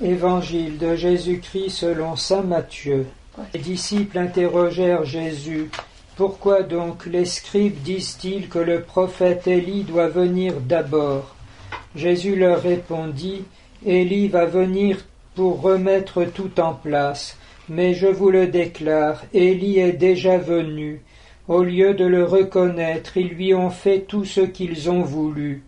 Évangile de Jésus-Christ selon saint Matthieu. Les disciples interrogèrent Jésus. Pourquoi donc les scribes disent-ils que le prophète Élie doit venir d'abord? Jésus leur répondit, Élie va venir pour remettre tout en place. Mais je vous le déclare, Élie est déjà venu. Au lieu de le reconnaître, ils lui ont fait tout ce qu'ils ont voulu.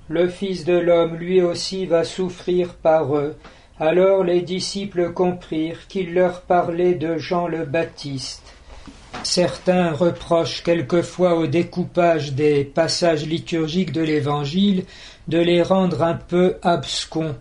Le Fils de l'homme, lui aussi, va souffrir par eux. Alors les disciples comprirent qu'il leur parlait de Jean le Baptiste. Certains reprochent quelquefois au découpage des passages liturgiques de l'Évangile de les rendre un peu abscons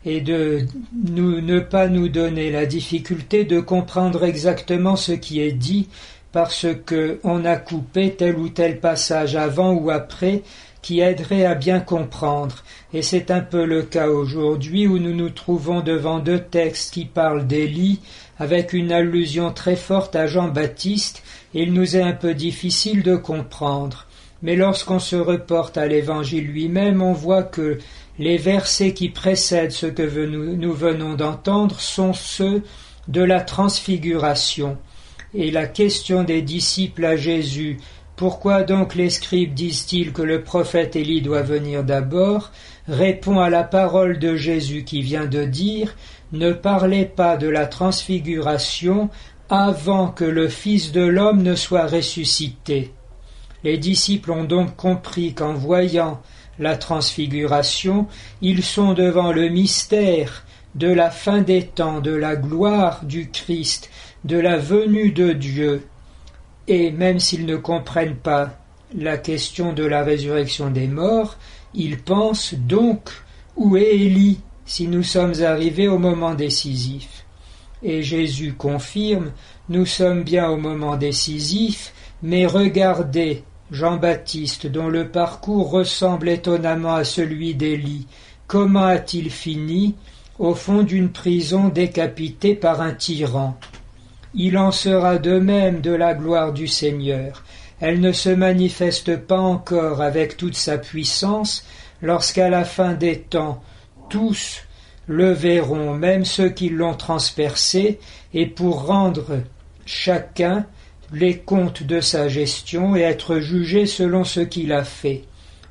et de ne pas nous donner la difficulté de comprendre exactement ce qui est dit parce qu'on a coupé tel ou tel passage avant ou après qui aiderait à bien comprendre. Et c'est un peu le cas aujourd'hui où nous nous trouvons devant deux textes qui parlent d'Élie avec une allusion très forte à Jean-Baptiste, et il nous est un peu difficile de comprendre. Mais lorsqu'on se reporte à l'Évangile lui-même, on voit que les versets qui précèdent ce que nous venons d'entendre sont ceux de la transfiguration. Et la question des disciples à Jésus, pourquoi donc les scribes disent-ils que le prophète Élie doit venir d'abord, répond à la parole de Jésus qui vient de dire « Ne parlez pas de la transfiguration avant que le Fils de l'homme ne soit ressuscité. » Les disciples ont donc compris qu'en voyant la transfiguration, ils sont devant le mystère de la fin des temps, de la gloire du Christ, de la venue de Dieu. Et même s'ils ne comprennent pas la question de la résurrection des morts, ils pensent donc où est Élie si nous sommes arrivés au moment décisif. Et Jésus confirme, nous sommes bien au moment décisif, mais regardez Jean-Baptiste, dont le parcours ressemble étonnamment à celui d'Élie, comment a-t-il fini? Au fond d'une prison décapité par un tyran. Il en sera de même de la gloire du Seigneur. Elle ne se manifeste pas encore avec toute sa puissance lorsqu'à la fin des temps, tous le verront, même ceux qui l'ont transpercé, et pour rendre chacun les comptes de sa gestion et être jugé selon ce qu'il a fait.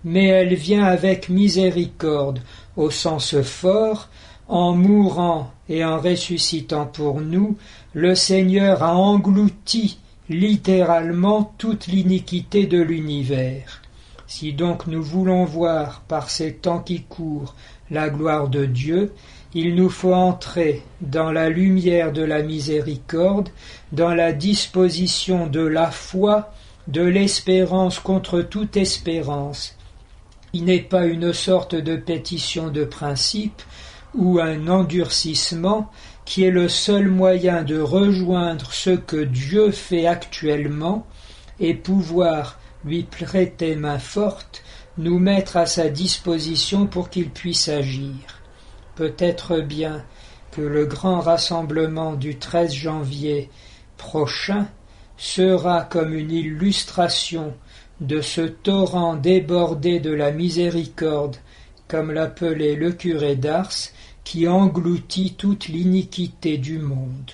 Mais elle vient avec miséricorde, au sens fort, en mourant et en ressuscitant pour nous, le Seigneur a englouti littéralement toute l'iniquité de l'univers. Si donc nous voulons voir par ces temps qui courent la gloire de Dieu, il nous faut entrer dans la lumière de la miséricorde, dans la disposition de la foi, de l'espérance contre toute espérance. Il n'est pas une sorte de pétition de principe ou un endurcissement qui est le seul moyen de rejoindre ce que Dieu fait actuellement et pouvoir lui prêter main forte, nous mettre à sa disposition pour qu'il puisse agir. Peut-être bien que le grand rassemblement du 13 janvier prochain sera comme une illustration de ce torrent débordé de la miséricorde, comme l'appelait le curé d'Ars, qui engloutit toute l'iniquité du monde.